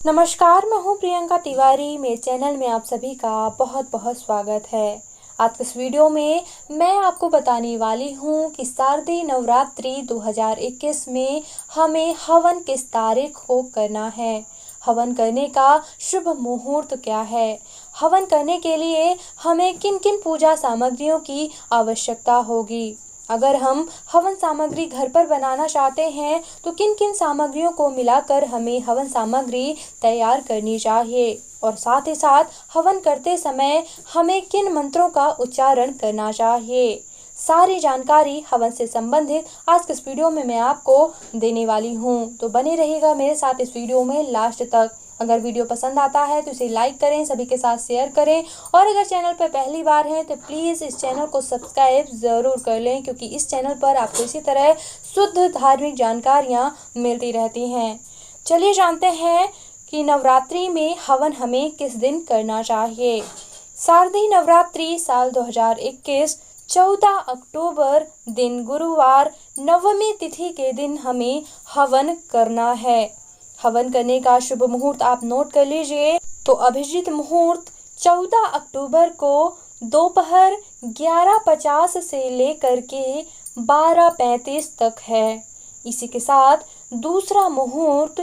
नमस्कार, मैं हूँ प्रियंका तिवारी। मेरे चैनल में आप सभी का बहुत बहुत स्वागत है। आज के इस वीडियो में मैं आपको बताने वाली हूँ कि शारदीय नवरात्रि 2021 में हमें हवन किस तारीख को करना है, हवन करने का शुभ मुहूर्त क्या है, हवन करने के लिए हमें किन किन पूजा सामग्रियों की आवश्यकता होगी, अगर हम हवन सामग्री घर पर बनाना चाहते हैं तो किन किन सामग्रियों को मिलाकर हमें हवन सामग्री तैयार करनी चाहिए, और साथ ही साथ हवन करते समय हमें किन मंत्रों का उच्चारण करना चाहिए। सारी जानकारी हवन से संबंधित आज के इस वीडियो में मैं आपको देने वाली हूँ, तो बने रहिएगा मेरे साथ इस वीडियो में लास्ट तक। अगर वीडियो पसंद आता है तो इसे लाइक करें, सभी के साथ शेयर करें, और अगर चैनल पर पहली बार हैं तो प्लीज़ इस चैनल को सब्सक्राइब ज़रूर कर लें, क्योंकि इस चैनल पर आपको इसी तरह शुद्ध धार्मिक जानकारियाँ मिलती रहती हैं। चलिए जानते हैं कि नवरात्रि में हवन हमें किस दिन करना चाहिए। शारदीय नवरात्रि साल 2021 14 अक्टूबर दिन गुरुवार नवमी तिथि के दिन हमें हवन करना है। हवन करने का शुभ मुहूर्त आप नोट कर लीजिए। तो अभिजीत मुहूर्त 14 अक्टूबर को दोपहर 11:50 से लेकर के 12:35 तक है। इसी के साथ दूसरा मुहूर्त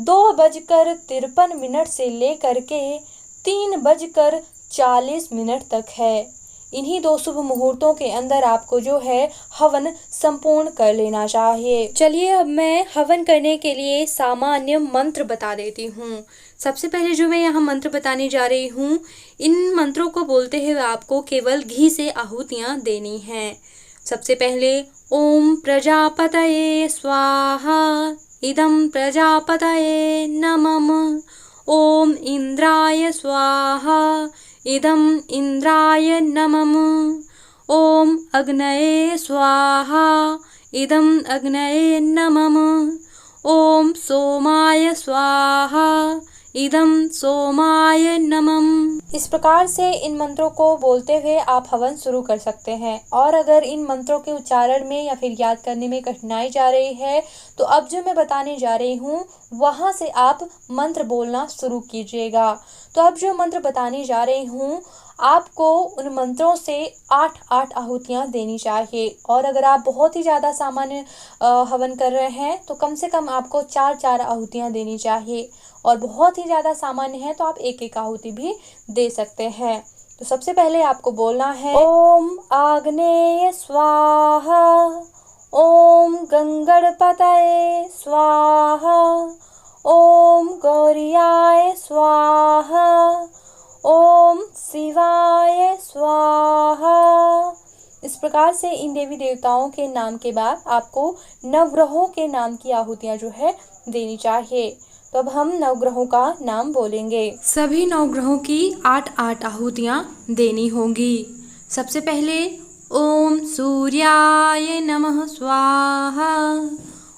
2:53 से लेकर के 3:40 तक है। इन्हीं दो शुभ मुहूर्तों के अंदर आपको जो है हवन संपूर्ण कर लेना चाहिए। चलिए अब मैं हवन करने के लिए सामान्य मंत्र बता देती हूँ। सबसे पहले जो मैं यहाँ मंत्र बताने जा रही हूँ, इन मंत्रों को बोलते हुए आपको केवल घी से आहुतियाँ देनी हैं। सबसे पहले ओम प्रजापतये स्वाहा इदं प्रजापतये नमः। ओम इंद्राय स्वाहा इदं इंद्राय नमः। ओम अग्नये स्वाहा इदं अग्नये नमः। ओम सोमाय स्वाहा इदं सोमाय नमः। इस प्रकार से इन मंत्रों को बोलते हुए आप हवन शुरू कर सकते हैं। और अगर इन मंत्रों के उच्चारण में या फिर याद करने में कठिनाई जा रही है तो अब जो मैं बताने जा रही हूँ वहाँ से आप मंत्र बोलना शुरू कीजिएगा। तो अब जो मंत्र बताने जा रही हूँ आपको उन मंत्रों से 8-8 आहुतियाँ देनी चाहिए। और अगर आप बहुत ही ज़्यादा सामान्य हवन कर रहे हैं तो कम से कम आपको 4-4 आहुतियाँ देनी चाहिए, और बहुत ही ज़्यादा सामान्य है तो आप 1-1 आहुति भी दे सकते हैं। तो सबसे पहले आपको बोलना है ओम आग्नेय स्वाहा, ओम गंगणपतये स्वाहा, ओम गौरियाय स्वाहा, ओम शिवाय स्वाहा। इस प्रकार से इन देवी देवताओं के नाम के बाद आपको नवग्रहों के नाम की आहुतियाँ जो है देनी चाहिए। तो अब हम नवग्रहों का नाम बोलेंगे। सभी नवग्रहों की 8-8 आहुतियाँ देनी होंगी। सबसे पहले ओम सूर्याय नमः स्वाहा,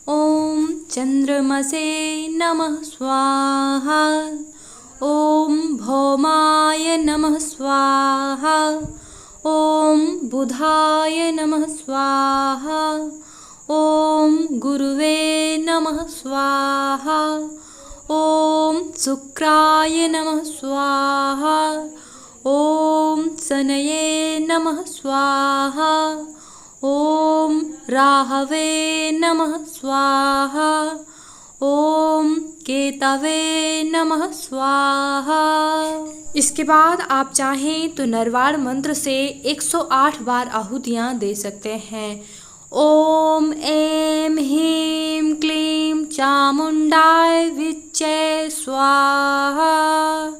ओम चंद्रमसे नमः स्वाहा, ओम भौमाय नमः स्वाहा, ओम बुधाय नमः स्वाहा, ओम गुरुवे नमः स्वाहा, ओम शुक्राय नमः स्वाहा, ओम शनये नमः स्वाहा, ओम राहवे नमः स्वाहा, ओम केतवे नमः स्वाहा। इसके बाद आप चाहें तो नरवार मंत्र से 108 बार आहुतियाँ दे सकते हैं। ओम ऐं ह्रीं क्लीं चामुंडाय विच्चे स्वाहा।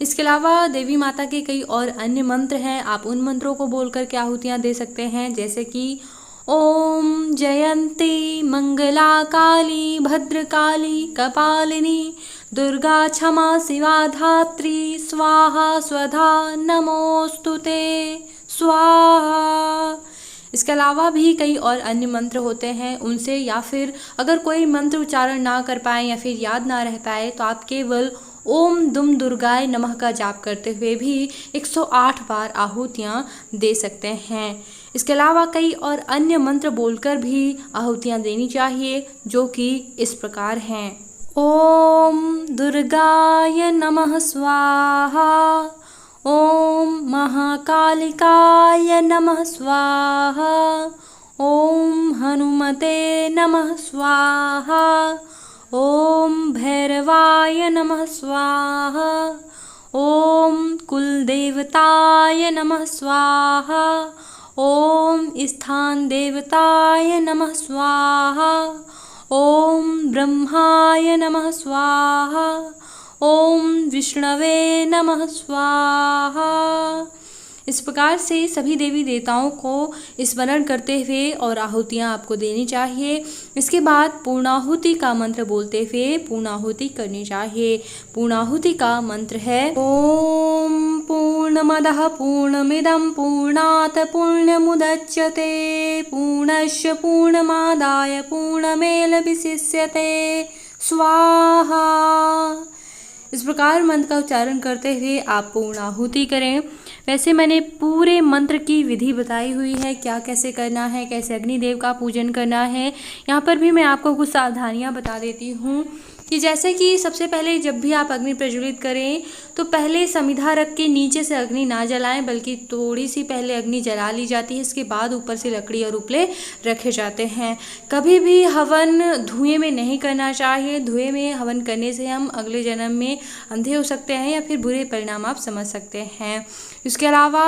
इसके अलावा देवी माता के कई और अन्य मंत्र हैं, आप उन मंत्रों को बोलकर के आहुतियाँ दे सकते हैं, जैसे कि ओम जयंती मंगला काली भद्रकाली कपालिनी दुर्गा क्षमा शिवा धात्री स्वाहा स्वधा नमोस्तुते स्वाहा। इसके अलावा भी कई और अन्य मंत्र होते हैं, उनसे या फिर अगर कोई मंत्र उच्चारण ना कर पाए या फिर याद ना रह पाए तो आप केवल ओम दुम दुर्गाय नमः का जाप करते हुए भी 108 बार आहुतियाँ दे सकते हैं। इसके अलावा कई और अन्य मंत्र बोलकर भी आहुतियाँ देनी चाहिए, जो कि इस प्रकार हैं। ओम दुर्गाय नमः स्वाहा। ओम महाकालिकाय नमः स्वाहा। ओम हनुमते नमः स्वाहा। ओम भैरवाय नमः स्वाहा। ओम कुलदेवताय नमः स्वाहा। ओम स्थान देवताय नमः स्वाहा। ओम ब्रह्माय नमः स्वाहा। ओम विष्णवे नमः स्वाहा। इस प्रकार से सभी देवी देवताओं को स्मरण करते हुए और आहुतियाँ आपको देनी चाहिए। इसके बाद पूर्णाहुति का मंत्र बोलते हुए पूर्णाहुति करनी चाहिए। पूर्णाहुति का मंत्र है ओम पूर्णमदः पूर्णमिदं पूर्णात् पूर्णमुदच्यते पूर्णस्य पूर्णमादाय पूर्णमेवावशिष्यते स्वाहा। इस प्रकार मंत्र का उच्चारण करते हुए आप पूर्णाहुति करें। वैसे मैंने पूरे मंत्र की विधि बताई हुई है, क्या कैसे करना है, कैसे अग्निदेव का पूजन करना है। यहाँ पर भी मैं आपको कुछ सावधानियाँ बता देती हूँ कि जैसे कि सबसे पहले जब भी आप अग्नि प्रज्वलित करें तो पहले समिधा रख के नीचे से अग्नि ना जलाएं, बल्कि थोड़ी सी पहले अग्नि जला ली जाती है। इसके बाद ऊपर से लकड़ी और उपले रखे जाते हैं। कभी भी हवन धुएं में नहीं करना चाहिए। धुएं में हवन करने से हम अगले जन्म में अंधे हो सकते हैं या फिर बुरे परिणाम आप समझ सकते हैं। इसके अलावा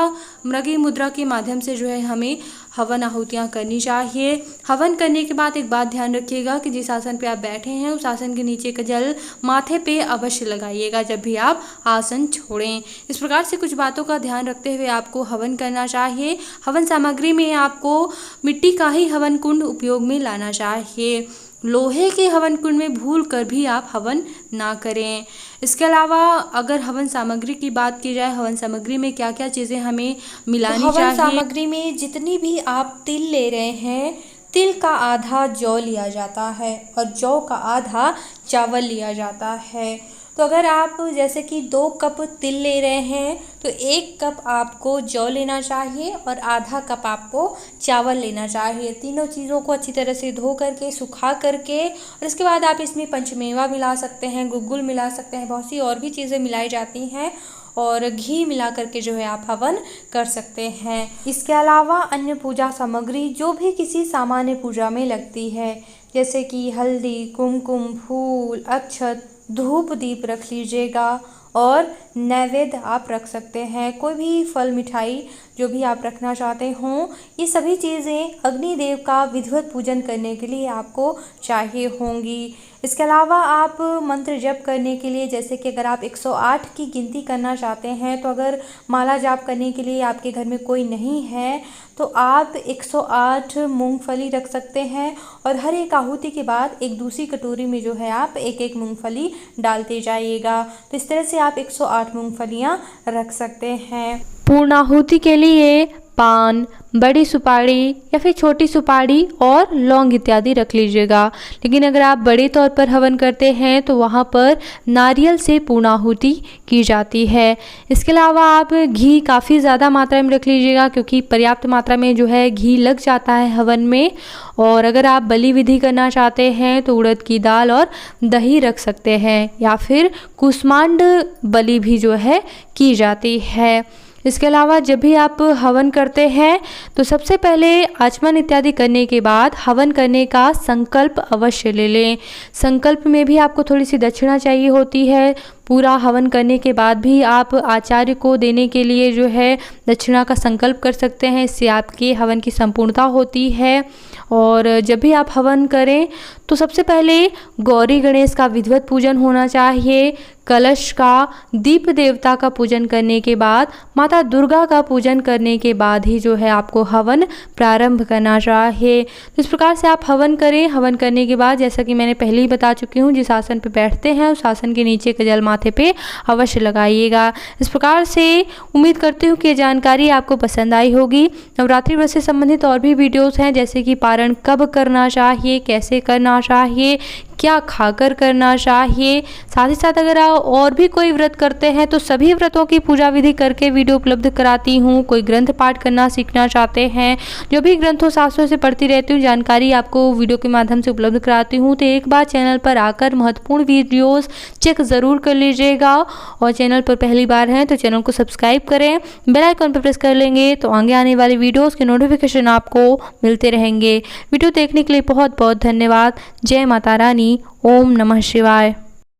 मृगी मुद्रा के माध्यम से जो है हमें हवन आहुतियाँ करनी चाहिए। हवन करने के बाद एक बात ध्यान रखिएगा कि जिस आसन पे आप बैठे हैं उस आसन के नीचे का जल माथे पे अवश्य लगाइएगा जब भी आप आसन छोड़ें। इस प्रकार से कुछ बातों का ध्यान रखते हुए आपको हवन करना चाहिए। हवन सामग्री में आपको मिट्टी का ही हवन कुंड उपयोग में लाना चाहिए। लोहे के हवन कुंड में भूल कर भी आप हवन ना करें। इसके अलावा अगर हवन सामग्री की बात की जाए, हवन सामग्री में क्या क्या चीज़ें हमें मिलानी चाहिए। हवन सामग्री में जितनी भी आप तिल ले रहे हैं, तिल का आधा जौ लिया जाता है और जौ का आधा चावल लिया जाता है। तो अगर आप जैसे कि 2 कप तिल ले रहे हैं तो 1 कप आपको जौ लेना चाहिए और आधा कप आपको चावल लेना चाहिए। तीनों चीज़ों को अच्छी तरह से धो करके सुखा करके और इसके बाद आप इसमें पंचमेवा मिला सकते हैं, गुग्गुल मिला सकते हैं, बहुत सी और भी चीज़ें मिलाई जाती हैं और घी मिला करके जो है आप हवन कर सकते हैं। इसके अलावा अन्य पूजा सामग्री जो भी किसी सामान्य पूजा में लगती है, जैसे कि हल्दी, कुमकुम, फूल, अक्षत, धूप, दीप रख लीजिएगा और नैवेद्य आप रख सकते हैं। कोई भी फल मिठाई जो भी आप रखना चाहते हों, ये सभी चीज़ें अग्निदेव का विधिवत पूजन करने के लिए आपको चाहिए होंगी। इसके अलावा आप मंत्र जप करने के लिए, जैसे कि अगर आप 108 की गिनती करना चाहते हैं, तो अगर माला जाप करने के लिए आपके घर में कोई नहीं है तो आप 108 मूंगफली रख सकते हैं और हर एक आहुति के बाद एक दूसरी कटोरी में जो है आप एक एक मूंगफली डालते जाइएगा। तो इस तरह से आप 108 मूंगफलियाँ रख सकते हैं। पूर्णाहुति के लिए पान, बड़ी सुपारी या फिर छोटी सुपारी और लौंग इत्यादि रख लीजिएगा। लेकिन अगर आप बड़े तौर पर हवन करते हैं तो वहाँ पर नारियल से पूर्णाहुति की जाती है। इसके अलावा आप घी काफ़ी ज़्यादा मात्रा में रख लीजिएगा, क्योंकि पर्याप्त मात्रा में जो है घी लग जाता है हवन में। और अगर आप बलि विधि करना चाहते हैं तो उड़द की दाल और दही रख सकते हैं या फिर कुष्मांड बलि भी जो है की जाती है। इसके अलावा जब भी आप हवन करते हैं तो सबसे पहले आचमन इत्यादि करने के बाद हवन करने का संकल्प अवश्य ले लें। संकल्प में भी आपको थोड़ी सी दक्षिणा चाहिए होती है। पूरा हवन करने के बाद भी आप आचार्य को देने के लिए जो है दक्षिणा का संकल्प कर सकते हैं। इससे आपके हवन की संपूर्णता होती है। और जब भी आप हवन करें तो सबसे पहले गौरी गणेश का विधिवत पूजन होना चाहिए। कलश का, दीप देवता का पूजन करने के बाद माता दुर्गा का पूजन करने के बाद ही जो है आपको हवन प्रारंभ करना चाहिए। तो इस प्रकार से आप हवन करें। हवन करने के बाद जैसा कि मैंने पहले ही बता चुकी हूँ, जिस आसन पर बैठते हैं उस आसन के नीचे का जल माथे पे अवश्य लगाइएगा। इस प्रकार से उम्मीद करती हूँ कि ये जानकारी आपको पसंद आई होगी। नवरात्रि व्रत से संबंधित और भी वीडियोस हैं, जैसे कि पारण कब करना चाहिए, कैसे करना चाहिए, क्या खाकर करना चाहिए। साथ ही साथ अगर आप और भी कोई व्रत करते हैं तो सभी व्रतों की पूजा विधि करके वीडियो उपलब्ध कराती हूँ। कोई ग्रंथ पाठ करना सीखना चाहते हैं, जो भी ग्रंथों शास्त्रों से पढ़ती रहती हूँ, जानकारी आपको वीडियो के माध्यम से उपलब्ध कराती हूँ। तो एक बार चैनल पर आकर महत्वपूर्ण वीडियोस चेक ज़रूर कर लीजिएगा। और चैनल पर पहली बार हैं तो चैनल को सब्सक्राइब करें, बेल आइकन पर प्रेस कर लेंगे तो आगे आने वाली वीडियोस के नोटिफिकेशन आपको मिलते रहेंगे। वीडियो देखने के लिए बहुत बहुत धन्यवाद। जय माता रानी। ओम नमः शिवाय।